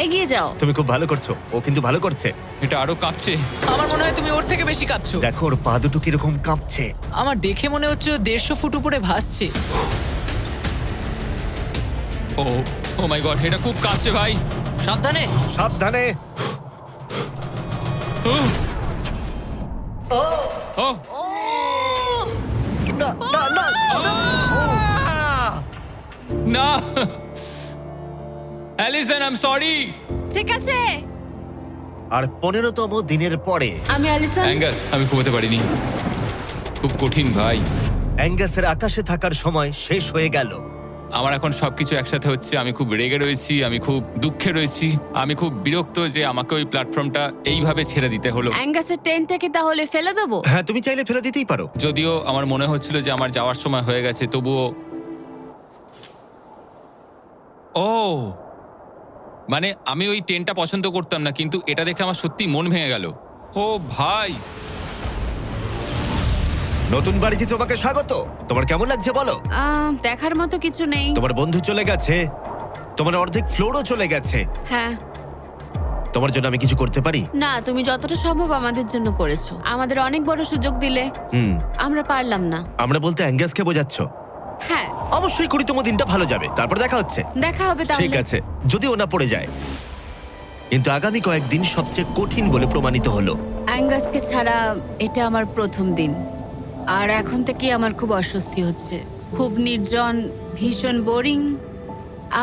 এগিয়ে যাও। তুমি খুব ভালো করছো, ও কিন্তু ভালো করছে। এটা আরো কাঁপছে। আমার মনে হয় তুমি ওর থেকে বেশি কাঁপছো। দেখো ওর পা দুটো কিরকম কাঁপছে। আমার দেখে মনে হচ্ছে ও 150 ফুট উপরে ভাসছে। ও ও মাই গড, এটা খুব কাঁপছে ভাই। সাবধানে। সাবধানে। ও ও না না না না অ্যালিসন আই এম সরি। ঠিক আছে। আর 15তম দিনের পরে আমি অ্যালিসন। অ্যাঙ্গাস, আমি ঘুমোতে পারিনি, খুব কঠিন ভাই। অ্যাঙ্গাসের আকাশে থাকার সময় শেষ হয়ে গেল। আমার এখন সবকিছু একসাথে হচ্ছে। আমি খুব রেগে রয়েছি, আমি খুব দুঃখে রয়েছি, আমি খুব বিরক্ত যে আমাকে ওই প্ল্যাটফর্মটা এইভাবে ছেড়ে দিতে হলো। অ্যাঙ্গাসের টেন্টটাকে তাহলে ফেলে দেবো? হ্যাঁ, তুমি চাইলে ফেলে দিতেই পারো। যদিও আমার মনে হচ্ছিল যে আমার যাওয়ার সময় হয়ে গেছে, তবুও ও মানে আমি ওই টেন্টটা পছন্দ করতাম না, কিন্তু এটা দেখে আমার সত্যি মন ভেঙে গেল। ও ভাই, নতুন বাড়িতে তোমাকে স্বাগত। তোমার কেমন লাগছে বলো? দেখার মতো কিছু নেই। তোমার বন্ধু চলে গেছে, তোমার অর্ধেক ফ্লোরও চলে গেছে। হ্যাঁ। তোমার জন্য আমি কিছু করতে পারি? না, তুমি যতটা সম্ভব আমাদের জন্য করেছো। আমাদের অনেক বড় সুযোগ দিলে, হুম। আমরা পারলাম না। আমরা বলতে অ্যাঙ্গাসকে বোঝাচ্ছ? হ্যাঁ, অবশ্যই করি, তোমার দিনটা ভালো যাবে, তারপর দেখা হচ্ছে। দেখা হবে তাহলে। ঠিক আছে, যদি ওনা পড়ে যায়। কিন্তু আগামী কয়েকদিন সবচেয়ে কঠিন বলে প্রমাণিত হলো। অ্যাঙ্গাসকে ছাড়া এটা আমার প্রথম দিন, আর এখন থেকে আমার খুব অস্বস্তি হচ্ছে। খুব নির্জন, ভীষণ বোরিং।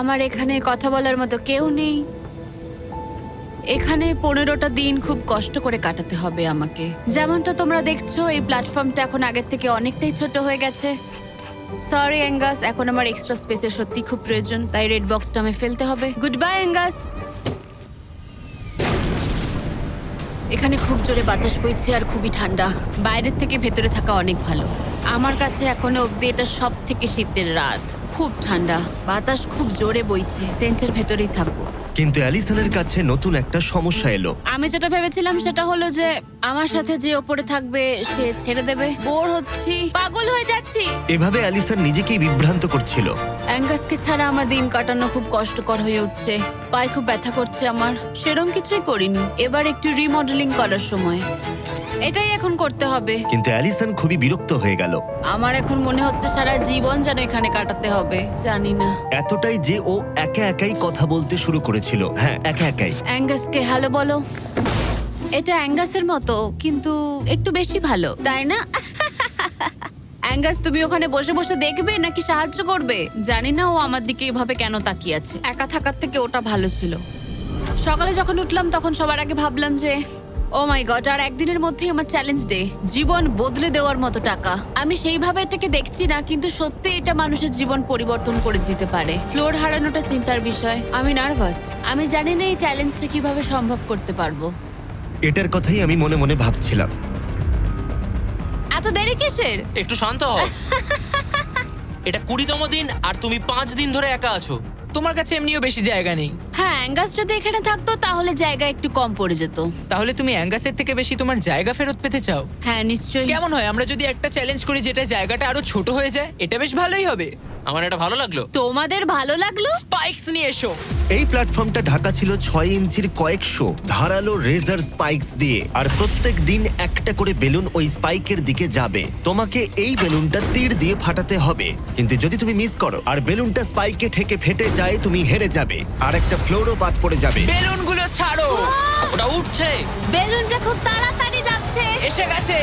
আমার এখানে কথা বলার মতো কেউ নেই। এখানে 15টা দিন খুব কষ্ট করে কাটাতে হবে আমাকে। যেমনটা তোমরা দেখছো, এই প্ল্যাটফর্মটা এখন আগের থেকে অনেকটাই ছোট হয়ে গেছে। সরি অ্যাঙ্গাস, এখন আমার এক্সট্রা স্পেসের সত্যি খুব প্রয়োজন, তাই রেড বক্সটা আমি ফেলতে হবে। Good bye Angus. এখানে খুব জোরে বাতাস বইছে আর খুবই ঠান্ডা। বাইরের থেকে ভেতরে থাকা অনেক ভালো। আমার কাছে এখনো অব্দি এটা সব থেকে শীতের রাত। খুব ঠান্ডা, বাতাস খুব জোরে বইছে। টেন্টের ভেতরেই থাকবো। কিন্তু অ্যালিসনের কাছে নতুন একটা সমস্যা এলো। আমি যেটা ভেবেছিলাম সেটা হলো যে আমার সাথে যে ওপরে থাকবে সে ছেড়ে দেবে। বোর হচ্ছি, পাগল হয়ে যাচ্ছি। এভাবে অ্যালিসন নিজেকেই বিভ্রান্ত করছিল। অ্যাঙ্গাসকে ছাড়া আমার দিন কাটানো খুব কষ্টকর হয়ে উঠছে। পায়ে খুব ব্যথা করছে আমার। সেরম কিছুই করিনি। এবার একটু রিমডেলিং করার সময়। এটাই এখন করতে হবে। কিন্তু অ্যালিসন খুবই বিরক্ত হয়ে গেল। আমার এখন মনে হচ্ছে সারা জীবন যেন এখানে কাটাতে হবে। জানি না। এতটাই যে ও একা একাই কথা বলতে শুরু করেছিল। হ্যাঁ, একা একাই। অ্যাঙ্গাসকে হ্যালো বলো। এটা অ্যাঙ্গাসের মতো, কিন্তু একটু বেশি ভালো, তাই না? অ্যাঙ্গাস, তুমি ওখানে বসে বসে দেখবে নাকি সাহায্য করবে? জানি না ও আমার দিকে এভাবে কেন তাকিয়ে আছে। একা থাকার থেকে ওটা ভালো ছিল। সকালে যখন উঠলাম তখন সবার আগে ভাবলাম যে ও মাই গড, আর একদিনের মধ্যেই আমার চ্যালেঞ্জ ডে। জীবন বদলে দেওয়ার মতো টাকা। আমি সেইভাবে এটাকে দেখছি না, কিন্তু সত্যি এটা মানুষের জীবন পরিবর্তন করে দিতে পারে। ফ্লোর হারানোটা চিন্তার বিষয়। আমি নার্ভাস। আমি জানি না এই চ্যালেঞ্জটা কিভাবে সম্ভব করতে পারবো। এটার কথাই আমি মনে মনে ভাবছিলাম। এত দেরি কিসের? একটু শান্ত হও। এটা 20তম দিন আর তুমি 5 দিন ধরে একা আছো। তোমার কাছে এমনিও বেশি জায়গা নেই, হ্যাঁ, অ্যাঙ্গাস যদি এখানে থাকতো তাহলে জায়গা একটু কম পড়ে যেত। তাহলে তুমি অ্যাঙ্গাসের থেকে বেশি তোমার জায়গা ফেরত পেতে চাও? হ্যাঁ, নিশ্চয়ই। কেমন হয় আমরা যদি একটা চ্যালেঞ্জ করি যেটা জায়গাটা আরো ছোট হয়ে যায়? এটা বেশ ভালোই হবে। আমার এটা ভালো লাগলো। তোমাদের ভালো লাগলো? স্পাইকস নিয়ে এসো। এই প্ল্যাটফর্মটা ঢাকা ছিল 6 ইঞ্চির কয়েকশো ধারালো রেজার স্পাইকস দিয়ে, আর প্রত্যেক দিন একটা করে বেলুন ওই স্পাইকের দিকে যাবে। তোমাকে এই বেলুনটা তীর দিয়ে ফাটাতে হবে, কিন্তু যদি তুমি মিস করো আর বেলুনটা স্পাইকে ঠেকে ফেটে যায়, তুমি হেরে যাবে আর একটা ফ্লোরও বাদ পড়ে যাবে। বেলুনগুলো ছাড়ো। ওটা উঠছে। বেলুনটা খুব তাড়াতাড়ি যাচ্ছে। এসে গেছে।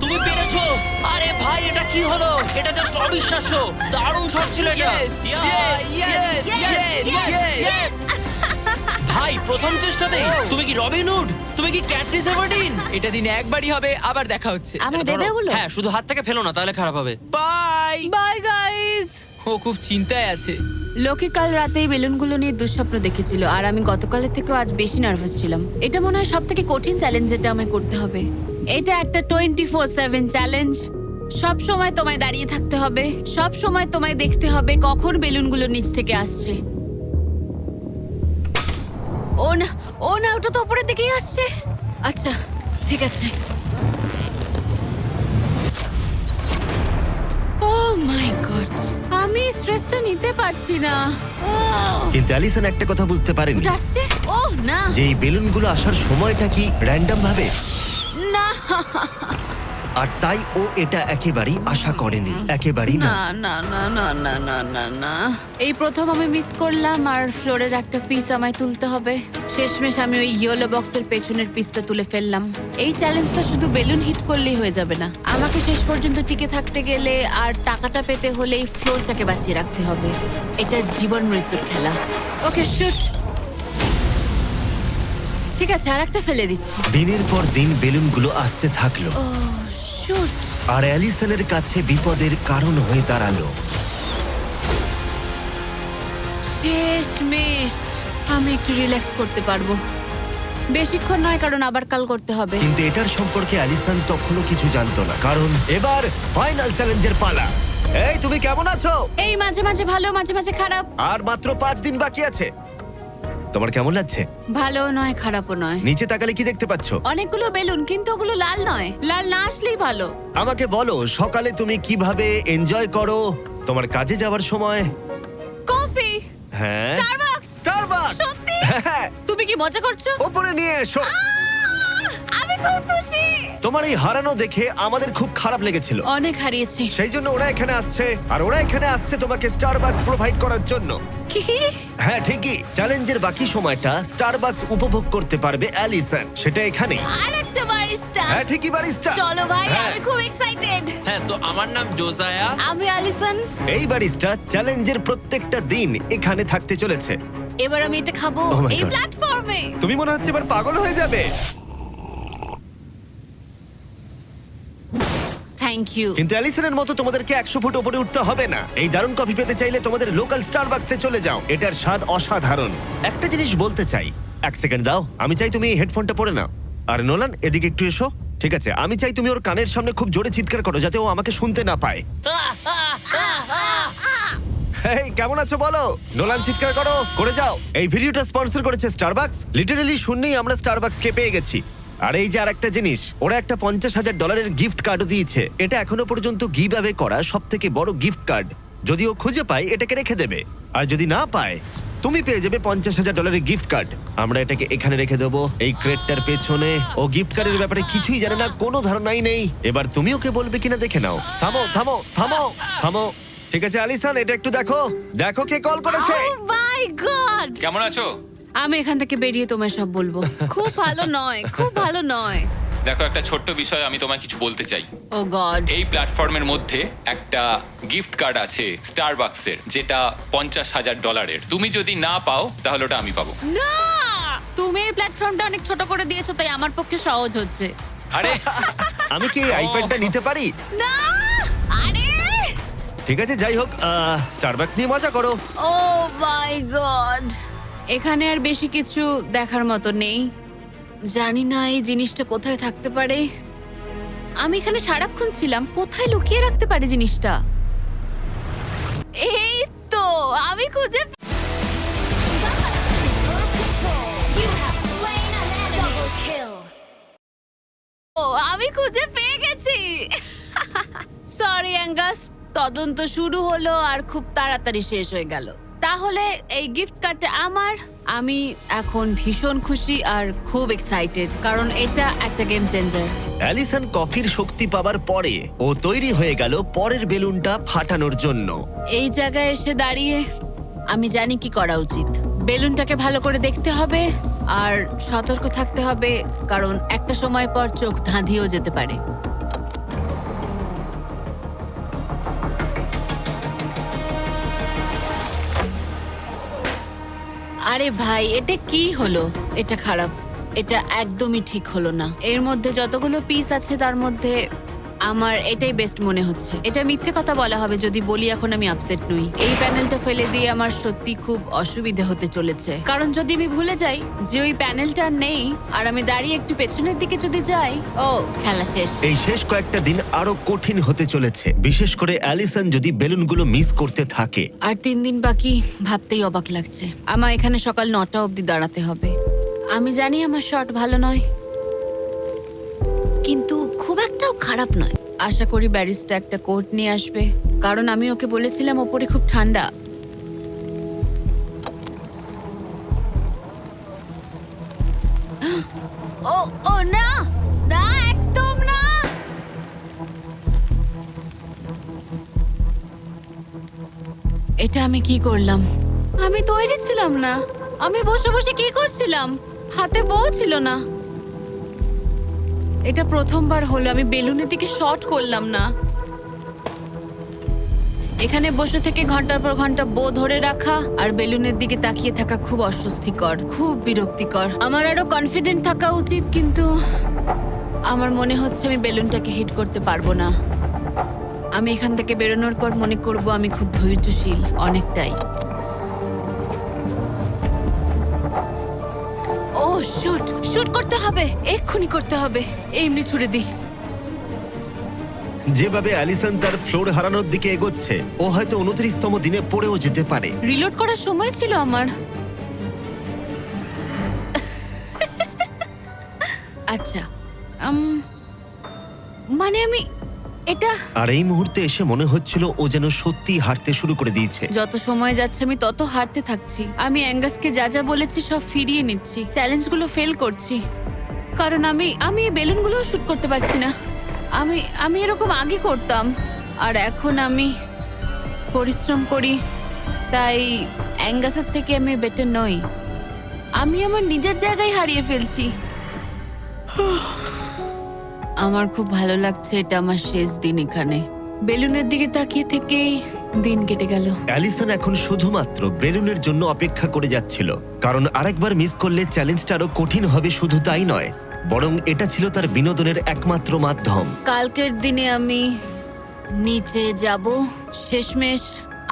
তুমি পেরেছো। আরে ভাই, এটা কি হলো? এটা জাস্ট অবিশ্বাস্য। দারুণ শট ছিল এটা। Yes, yes, yes. ভাই, প্রথম চেষ্টাতেই তুমি কি রবিন হুড? তুমি কি ক্যাটরিস এভারডিন? এটা দিনে একবারই হবে, আবার দেখা হচ্ছে। আমার এটা ধরো। দেবে ওগুলো? হ্যাঁ, শুধু হাত থেকে ফেলো না, তাহলে খারাপ হবে। বাই। Bye guys. ও খুব চিন্তায় আছে। লোকে কাল রাতেই বেলুনগুলো নিয়ে দুঃস্বপ্ন দেখেছিল, আর আমি গতকালের থেকেও আজ বেশি নার্ভাস ছিলাম। এটা মনে হয় সব থেকে কঠিন চ্যালেঞ্জ যেটা আমায় করতে হবে। এটা একটা 24/7 চ্যালেঞ্জ। সব সময় তোমায় দাঁড়িয়ে থাকতে হবে। সব সময় তোমায় দেখতে হবে কখন বেলুনগুলো নিচ থেকে আসছে। ও না, ও না, ওটা তো উপরের দিকেই আসছে। আচ্ছা, ঠিক আছে। ও মাই গড, আমি স্ট্রেসটা নিতে পারছি না। কিন্তু অ্যালিসন একটা কথা বুঝতে পারেনি, ওটা আসছে? ও না, যে এই বেলুনগুলো আসার সময়টা কি র্যান্ডম ভাবে। না। আর তাই ও এটা একেবারেই আশা করেনি, একেবারেই না। না না না না না না না না, এই প্রথম আমি মিস করলাম আর ফ্লোরের একটা পিস আমায় তুলতে হবে। শেষমেশ আমি ওই ইয়েলো বক্সের পেছনের পিসটা তুলে ফেললাম। এই চ্যালেঞ্জটা শুধু বেলুন হিট করলেই হয়ে যাবে না, আমাকে শেষ পর্যন্ত টিকে থাকতে গেলে আর টাকাটা পেতে হলে এই ফ্লোরটাকে বাঁচিয়ে রাখতে হবে। এটা জীবন মৃত্যুর খেলা। ওকে শুট। ঠিক আছে, আর একটা ফেলে দিচ্ছি। দিনের পর দিন বেলুনগুলো আসতে থাকলো ও শুট। আর অ্যালিসনের কাছে বিপদের কারণ হয়ে দাঁড়ালো। শেষমেশ আমি একটু রিল্যাক্স করতে পারবো। বেশিক্ষণ নয়, কারণ আবার কাল করতে হবে। কিন্তু এটার সম্পর্কে অ্যালিসন তখনও কিছু জানতো না, কারণ এবার ফাইনাল চ্যালেঞ্জের পালা। এই তুমি কেমন আছো? এই মাঝে মাঝে ভালো, মাঝে মাঝে খারাপ। আর মাত্র 5 দিন বাকি আছে। তোমার কেমন লাগছে? ভালো নয়, খারাপও নয়। নিচে তাকালে কি দেখতে পাচ্ছো? অনেকগুলো বেলুন, কিন্তু ওগুলো লাল নয়। লাল না আসলেই ভালো। আমাকে বলো, সকালে তুমি কিভাবে এনজয় করো তোমার কাজে যাওয়ার সময়? কফি। হ্যাঁ, স্টারবাকস। স্টারবাকস। সত্যি? হ্যাঁ, তুমি কি মজা করছো? ওপরে নিয়ে এসো। আমি খুব খুশি। তোমার এই হারানো দেখে আমাদের খুব খারাপ লেগেছিল। অনেক হারিয়েছি। সেই জন্য ওরা এখানে আসছে, আর ওরা এখানে আসছে তোমাকে স্টারবাকস প্রোভাইড করার জন্য। কি? হ্যাঁ ঠিকই, চ্যালেঞ্জের বাকি সময়টা স্টারবাকস উপভোগ করতে পারবে অ্যালিসন, সেটা এখানে। আর একটা বারিস্টা। হ্যাঁ ঠিকই, বারিস্টা। চলো ভাই, হ্যাঁ। আমি খুব এক্সাইটেড। হ্যাঁ, তো আমার নাম জোজায়া। আমি অ্যালিসন। এই বারিস্টা চ্যালেঞ্জের প্রত্যেকটা দিন এখানে থাকতে চলেছে। এবার আমি এটা খাবো Oh my এই God. প্ল্যাটফর্মে। তুমি মনে হচ্ছে এবার পাগল হয়ে যাবে। Thank you. কিন্তু অ্যালিসনের মতো তোমাদেরকে 100 ফুট উপরে উঠতে হবে না। এই দারুণ কফি পেতে চাইলে তোমাদের লোকাল স্টারবাকসে চলে যাও, এটার স্বাদ অসাধারণ। একটা জিনিস বলতে চাই, 1 সেকেন্ড দাও। আমি চাই তুমি এই হেডফোনটা পরে নাও। আর নোলান, এদিকে একটু এসো। ঠিক আছে, আমি চাই তুমি ওর কানের সামনে খুব জোরে চিৎকার করো, যাতে ও আমাকে শুনতে না পায়। এই কেমন আছো বলো? নোলান, চিৎকার করো, করে যাও। এই ভিডিওটা স্পন্সর করেছে স্টারবাকস। লিটারালি শূন্যেই আমরা স্টারবাকসকে পেয়ে গেছি। আর এই যে আরেকটা জিনিস, ওরা একটা $50,000 গিফট কার্ডও দিয়েছে। এটা এখনো পর্যন্ত গিভ অ্যাওয়ে করা সবথেকে বড় গিফট কার্ড। যদি ও খুঁজে পায়, এটাকে রেখে দেবে। আর যদি না পায়, তুমি পেয়ে যাবে $50,000 গিফট কার্ড। আমরা এটাকে এখানে রেখে দেবো, এই ক্রেটটার পেছনে। ও গিফট কার্ডের ব্যাপারে কিছুই জানে না, কোনো ধারণাই নেই। এবার তুমি ওকে বলবে কিনা দেখে নাও। থামো থামো থামো থামো। ঠিক আছে অ্যালিসন, এটা একটু দেখো। দেখো কে কল করেছে। ও মাই গড। কেমন আছো? আমি এখান থেকে বেরিয়ে তোমায় সব বলবো। খুব ভালো নয়, খুব ভালো নয়। দেখো, একটা ছোট্ট বিষয় আমি তোমায় কিছু বলতে চাই। ও গড। এই প্ল্যাটফর্মের মধ্যে একটা গিফট কার্ড আছে স্টারবাকসের, যেটা $50,000। তুমি যদি না পাও, তাহলে ওটা আমি পাবো। না, তুমি এই প্ল্যাটফর্মটা অনেক ছোট করে দিয়েছো, তাই আমার পক্ষে সহজ হচ্ছে। আরে আমি কি এই আইপ্যাডটা নিতে পারি? না, আরে ঠিক আছে, যাই হোক, স্টারবাকস নিয়ে মজা করো। ও মাই গড। এখানে আর বেশি কিছু দেখার মতো নেই। জানি না এই জিনিসটা কোথায় থাকতে পারে। আমি এখানে সারাক্ষণ ছিলাম, কোথায় লুকিয়ে রাখতে পারে জিনিসটা? এই তো আমি খুঁজে আমি খুঁজে পেয়ে গেছি। সরি অ্যাঙ্গাস, তদন্ত শুরু হলো আর খুব তাড়াতাড়ি শেষ হয়ে গেল। তাহলে এই গিফট কার্ডটা আমার। আমি এখন ভীষণ খুশি আর খুব এক্সাইটেড, কারণ এটা একটা গেম চেঞ্জার। অ্যালিসন কফির শক্তি পাবার পরে ও তৈরি হয়ে গেল পরের বেলুনটা ফাটানোর জন্য। এই জায়গায় এসে দাঁড়িয়ে আমি জানি কি করা উচিত। বেলুনটাকে ভালো করে দেখতে হবে আর সতর্ক থাকতে হবে, কারণ একটা সময় পর চোখ ধাঁধিয়েও যেতে পারে। আরে ভাই, এটা কি হলো? এটা খারাপ, এটা একদমই ঠিক হলো না। এর মধ্যে যতগুলো পিস আছে তার মধ্যে আমার এটাই বেস্ট মনে হচ্ছে। এটা মিথ্যে কথা বলা হবে যদি বলি এখন আমি আপসেট নই। এই প্যানেলটা ফেলে দিয়ে আমার সত্যি খুব অসুবিধা হতে চলেছে, কারণ যদি আমি ভুলে যাই যে ওই প্যানেলটা নেই আর আমি দাঁড়িয়ে একটু পেছনের দিকে যদি যাই, ও খেলা শেষ। এই শেষ কয়েকটা দিন আরো কঠিন হতে চলেছে, বিশেষ করে অ্যালিসন যদি বেলুনগুলো মিস করতে থাকে। আর 3 দিন বাকি, ভাবতেই অবাক লাগছে। আমার এখানে সকাল 9টা অবধি দাঁড়াতে হবে। আমি জানি আমার শট ভালো নয়, কিন্তু খুব একটাও খারাপ নয়। আশা করি ব্যারিস্টা একটা কোট নিয়ে আসবে, কারণ আমি ওকে বলেছিলাম ওপরে খুব ঠান্ডা। ও ও না, না একদম না। এটা আমি কি করলাম? আমি তৈরি ছিলাম না। আমি বসে বসে কি করছিলাম? হাতে বউ ছিল না। এটা প্রথমবার হলো আমি বেলুনের দিকে শট করলাম না। এখানে বসে থেকে ঘন্টার পর ঘন্টা বো ধরে রাখা আর বেলুনের দিকে তাকিয়ে থাকা খুব অস্বস্তিকর, খুব বিরক্তিকর। আমার আরো কনফিডেন্ট থাকা উচিত, কিন্তু আমার মনে হচ্ছে আমি বেলুনটাকে হিট করতে পারবো না। আমি এখান থেকে বেরোনোর পর মনে করব আমি খুব ধৈর্যশীল, অনেকটাই। ও শুট শুট করতে হবে, এক্ষুনি করতে হবে। এমনি ছুড়ে দিই। যেভাবে অ্যালিসন তার ফ্লোর হারানোর দিকে এগোচ্ছে, ও হয়তো 29তম দিনে পড়েও যেতে পারে। রিলোড করার সময় ছিল আমার। আচ্ছা, মানে আমি এটা আর এই মুহূর্তে এসে মনে হচ্ছিল ও যেন সত্যি হাঁটতে শুরু করে দিয়েছে। যত সময় যাচ্ছে আমি তত হারতে থাকছি। আমি অ্যাঙ্গাসকে যা যা বলেছি সব ফিরিয়ে নিচ্ছি, চ্যালেঞ্জগুলো ফেল করছি, কারণ আমি এই বেলুনগুলো শুট করতে পারছি না। আমি এরকম আগে করতাম, আর এখন আমি পরিশ্রম করি, তাই অ্যাঙ্গাসের থেকে আমি বেটার নই। আমি আমার নিজের জায়গায় হারিয়ে ফেলছি। আমার খুব ভালো লাগছে, এটা আমার শেষ দিন এখানে। বেলুনের দিকে তাকিয়ে থেকেই দিন কেটে গেল। অ্যালিসন এখন শুধুমাত্র বেলুনের জন্য অপেক্ষা করে যাচ্ছিল, কারণ আরেকবার মিস করলে চ্যালেঞ্জটা আরো কঠিন হবে। শুধু তাই নয়, বরং এটা ছিল তার বিনোদনের একমাত্র মাধ্যম। কালকের দিনে আমি নিচে যাব, শেষমেশ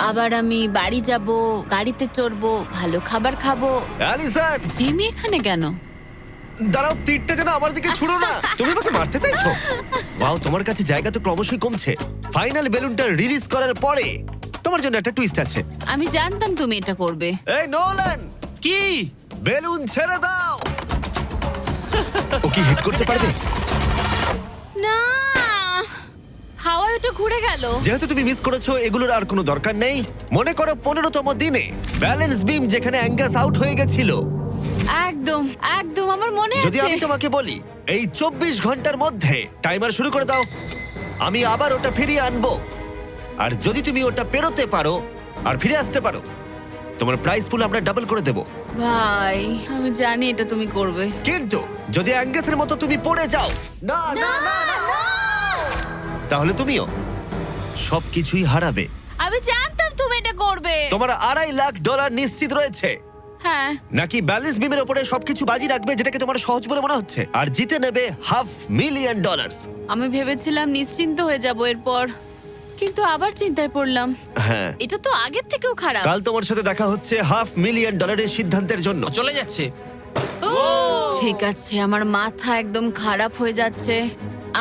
আবার আমি বাড়ি যাব, গাড়িতে চড়বো, ভালো খাবার খাবো। অ্যালিসন, জিমি এখানে কেন? দাঁড়াও, তীরটা যেন আমার দিকে ছুড়ো না। তুমি আমাকে মারতে চাইছো? ওয়াও, তোমার কাছে জায়গা তো ক্রমশই কমছে। ফাইনাল বেলুনটা রিলিজ করার পরে তোমার জন্য একটা টুইস্ট আছে। আমি জানতাম তুমি এটা করবে। এই নোলান, কি? বেলুন ছেড়ে দাও। ও কি হিট করতে পারবে? না, হাওয়ায় ওটা ঘুরে গেল। যেহেতু তুমি মিস করেছো, এগুলোর আর কোনো দরকার নেই। মনে করো 15তম দিনে ব্যালেন্স বিম যেখানে অ্যাঙ্গাস আউট হয়ে গেছিল। একদম একদম আমার মনে যদি আছে। আমি তোমাকে বলি এই 24 ঘন্টার মধ্যে টাইমার শুরু করে দাও, আমি আবার ওটা ফিরিয়ে আনবো। আর যদি তুমি ওটা পেরোতে পারো আর ফিরে আসতে পারো, তোমার প্রাইস পুল আমরা ডাবল করে দেব। ভাই, আমি জানি এটা তুমি করবে। কিন্তু যদি অ্যাঙ্গাসের মতো তুমি পড়ে যাও, না না না না, তাহলে তুমিও সবকিছুই হারাবে। আমি জানতাম তুমি এটা করবে। তোমার $2.5 লাখ নিশ্চিত রয়েছে। হ্যাঁ, নাকি ব্যালেন্স বিমের উপরে সবকিছু বাজি রাখবে, যেটাকে তোমার সহজ বলে মনে হচ্ছে, আর জিতে নেবে $500,000? আমি ভেবেছিলাম নিশ্চিন্ত হয়ে যাব এরপর, কিন্তু আবার চিন্তায় পড়লাম। হ্যাঁ, এটা তো আগের থেকেও খারাপ। কাল তোমার সাথে দেখা হচ্ছে $500,000 সিদ্ধান্তের জন্য। চলে যাচ্ছে। ঠিক আছে, আমার মাথা একদম খারাপ হয়ে যাচ্ছে।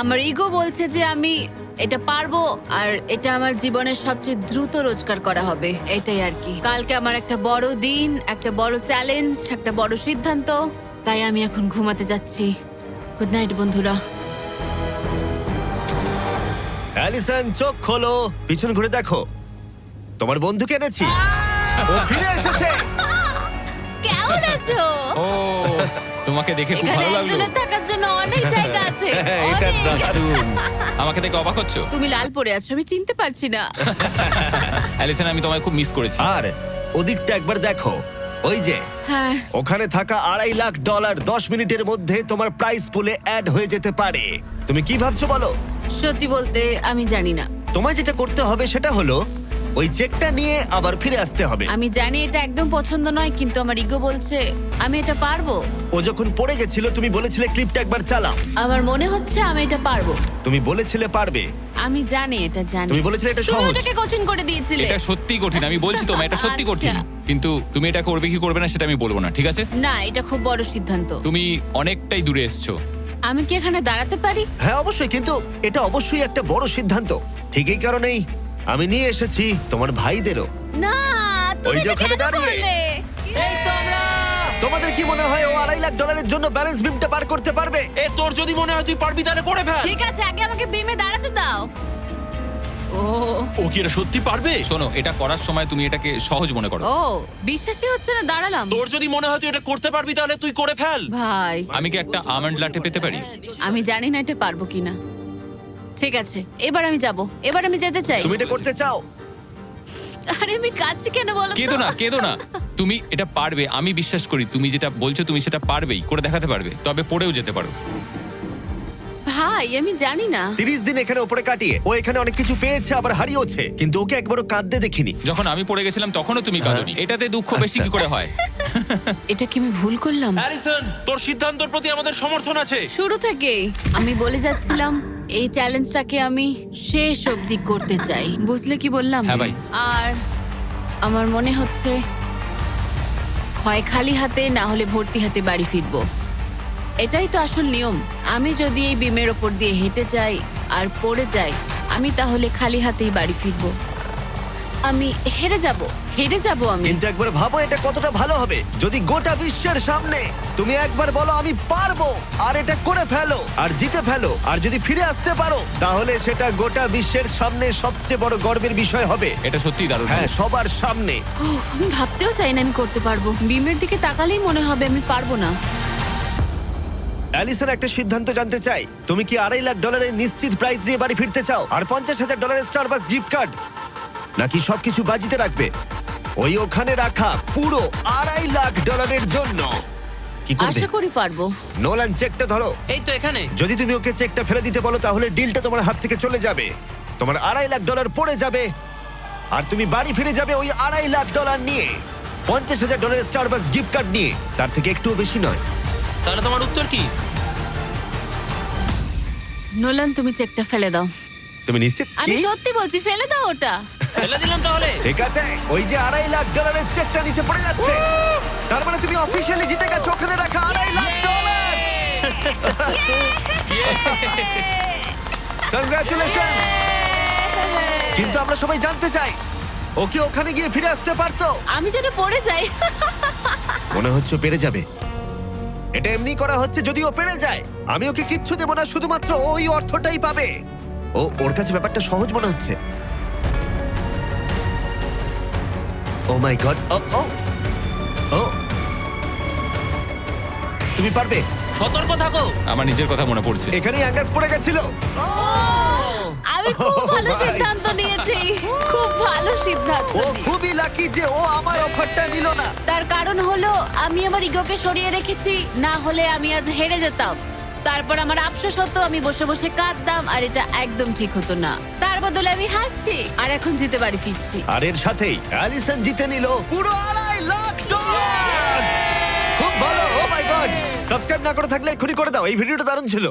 আমার ইগো বলছে যে আমি এটা পারবো, আর এটা আমার জীবনের সবচেয়ে দ্রুত রোজগার করা হবে। এটাই আর কি। কালকে আমার একটা বড় দিন, একটা বড় চ্যালেঞ্জ, একটা বড় সিদ্ধান্ত। তাই আমি এখন ঘুমাতে যাচ্ছি। গুড নাইট বন্ধুরা। অ্যালিসন, চোখ খোলো, পিছন ঘুরে দেখো, তোমার বন্ধুকে এনেছি। ও ফিরে এসেছে। কেমন আছো? ও, তোমাকে দেখে খুব এখানে ভালো লাগলো। একজনের থাকার জন্য অনেক জায়গা আছে। হ্যাঁ, এটা অনেক। দারুণ। আমাকে দেখে অবাক হচ্ছ? তুমি লাল পরে আছো, আমি চিনতে পারছি না। অ্যালিসন, আমি তোমায় খুব মিস করেছি। আর ওদিকটা একবার দেখো, ওই যে হ্যাঁ, ওখানে থাকা $2.5 লাখ 10 মিনিটের মধ্যে তোমার প্রাইস পুলে অ্যাড হয়ে যেতে পারে। তুমি কি ভাবছো বলো? সত্যি বলতে আমি জানি না। তোমায় যেটা করতে হবে সেটা হলো ওই চেকটা নিয়ে আবার ফিরে আসতে হবে। আমি জানি এটা একদম পছন্দ নয়, কিন্তু আমার ইগো বলছে আমি এটা পারবো। ও যখন পড়ে গেছিল তুমি বলেছিলে ক্লিপটা একবার চালাও। আমার মনে হচ্ছে আমি এটা পারবো। তুমি বলেছিলে পারবে। আমি জানি এটা জানি। তুমি বলেছিলে এটা তুমি সহজ। ওটাকে কঠিন করে দিয়েছিলে। এটা সত্যি কঠিন, আমি বলছি তোমায় এটা সত্যি কঠিন। আচ্ছা। কিন্তু তুমি এটা করবে কি করবে না সেটা আমি বলবো না, ঠিক আছে? না, এটা খুব বড় সিদ্ধান্ত। তুমি অনেকটাই দূরে এসছো। আমি কি এখানে দাঁড়াতে পারি? হ্যাঁ অবশ্যই, কিন্তু এটা অবশ্যই একটা বড় সিদ্ধান্ত। ঠিক এই কারণেই আমি নিয়ে এসেছি তোমার ভাইদেরও। না, তুমি ওই যে এটা ওখানে কেন দাঁড়িয়ে। করলে? এই তো আমরা। তোমাদের কি মনে হয় ও $2.5 লাখ জন্য ব্যালেন্স বিমটা পার করতে পারবে? এ তোর যদি মনে হয় তুই পারবি তাহলে করে ফেল। ঠিক আছে, আগে আমাকে বিমে দাঁড়াতে দাও। ও ও কি এটা সত্যি পারবে? শোনো, এটা করার সময় তুমি এটাকে সহজ মনে করো। ও, বিশ্বাসই হচ্ছে না, দাঁড়ালাম। তোর যদি মনে হয় তুই এটা করতে পারবি তাহলে তুই করে ফেল। ভাই, আমি কি একটা আমন্ড লাটে পেতে পারি? আমি জানি না এটা পারবো কিনা। ঠিক আছে, এবার আমি যাব, এবার আমি যেতে চাই। তুমি এটা করতে চাও? আরে আমি কাছে কেন বলো তো? কেঁদো না তুমি এটা পারবে, আমি বিশ্বাস করি তুমি যেটা বলছো তুমি সেটা পারবেই, করে দেখাতে পারবে, তবে পড়েও যেতে পারো। ভাই আমি জানি না। 30 দিন এখানে উপরে কাটিয়ে ও এখানে অনেক কিছু পেয়েছে আবার হারিয়েছে, কিন্তু ওকে একবারও কাঁদতে দেখিনি। যখন আমি পড়ে গেছিলাম তখনও তুমি কাঁদোনি, এটাতে দুঃখ বেশি কি করে হয়? এটা কি আমি ভুল করলাম? হ্যারিসন, তোর সিদ্ধান্তের প্রতি আমাদের সমর্থন আছে। শুরু থেকেই আমি বলে যাচ্ছিলাম এই চ্যালেঞ্জটাকে আমি শেষ অবধি করতে চাই, বুঝলে কি বললাম? হ্যাঁ ভাই। আর আমার মনে হচ্ছে হয় খালি হাতে না হলে ভর্তি হাতে বাড়ি ফিরবো। এটাই তো আসল নিয়ম। আমি যদি এই বিমের ওপর দিয়ে হেঁটে যাই আর পড়ে যাই, আমি তাহলে খালি হাতেই বাড়ি ফিরবো। আমি হেরে যাব আমি। কিন্তু একবার ভাবো এটা কতটা ভালো হবে যদি গোটা বিশ্বের সামনে তুমি একবার বলো আমি পারবো, আর এটা করে ফেলো আর জিতে ফেলো, আর যদি ফিরে আসতে পারো তাহলে সেটা গোটা বিশ্বের সামনে সবচেয়ে বড় গর্বের বিষয় হবে। এটা সত্যিই দারুণ। হ্যাঁ, সবার সামনে। উফ, আমি ভাবতেও চাই না আমি করতে পারবো। বিমের দিকে তাকালেই মনে হবে আমি পারবো না। অ্যালিসন একটা সিদ্ধান্ত জানতে চাই, তুমি কি $2.5 লাখ নিশ্চিত প্রাইজ নিয়ে বাড়ি ফিরতে চাও আর $50,000 স্টারবাকস গিফট কার্ড, নাকি সবকিছু বাজিতে রাখবে ওই ওখানে রাখা পুরো $2.5 লাখ জন্য? কি করবে? আশা করি পারবো। নোলান, চেকটা ধরো। এই তো এখানে। যদি তুমি ওকে চেকটা ফেলে দিতে বলো তাহলে ডিলটা তোমার হাত থেকে চলে যাবে, তোমার $2.5 লাখ পড়ে যাবে, আর তুমি বাড়ি ফিরে যাবে ওই $2.5 লাখ নিয়ে, $50,000 স্টারবাকস গিফট কার্ড নিয়ে, তার থেকে একটুও বেশি নয়। তাহলে তোমার উত্তর কি? নোলান তুমি চেকটা ফেলে দাও। তুমি নিশ্চিত? আমি কি? সত্যি বলছি, ফেলে দাও ওটা। ফেলে দিলাম তাহলে। ঠিক আছে, ওই যে $2.5 লাখ চেকটা নিচে পড়ে যাচ্ছে, তার মানে তুমি অফিসিয়ালি জিতে গেছো ওখানে রাখা $2.5 লাখ। কনগ্রাচুলেশন। কিন্তু আমরা সবাই জানতে চাই ও কি ওখানে গিয়ে ফিরে আসতে পারতো? আমি যেন পড়ে যাই। মনে হচ্ছে ও পেরে যাবে। এটা এমনি করা হচ্ছে যদি ও পেরে যায়। আমি ওকে কিচ্ছু দেবো না, শুধুমাত্র ওই অর্থটাই পাবে। ওর কাছে ব্যাপারটা সহজ মনে হচ্ছে। ও মাই গড। ও ও ও তুমি পারবে। সতর্ক থাকো। আমার নিজের কথা মনে পড়ছে। এখানেই অ্যাঙ্গাস পড়ে গেছিল। আমি খুব ভালো ভাই। সিদ্ধান্ত নিয়েছি, খুব ভালো সিদ্ধান্ত। ও খুবই লাকি যে ও আমার অফারটা নিল না। তার কারণ হলো আমি আমার ইগোকে সরিয়ে রেখেছি, না হলে আমি আজ হেরে যেতাম। তারপর আমার আফসোস হতো, আমি বসে বসে কাঁদতাম, আর এটা একদম ঠিক হতো না। তার বদলে আমি হাসছি, আর এখন জিতে বাড়ি ফিরছি। আর এর সাথেই অ্যালিসন জিতে নিল পুরো $2.5 লাখ। খুব ভালো। ও মাই গড। সাবস্ক্রাইব না করে থাকলে এক্ষুনি করে দাও, এই ভিডিওটা দারুণ ছিল।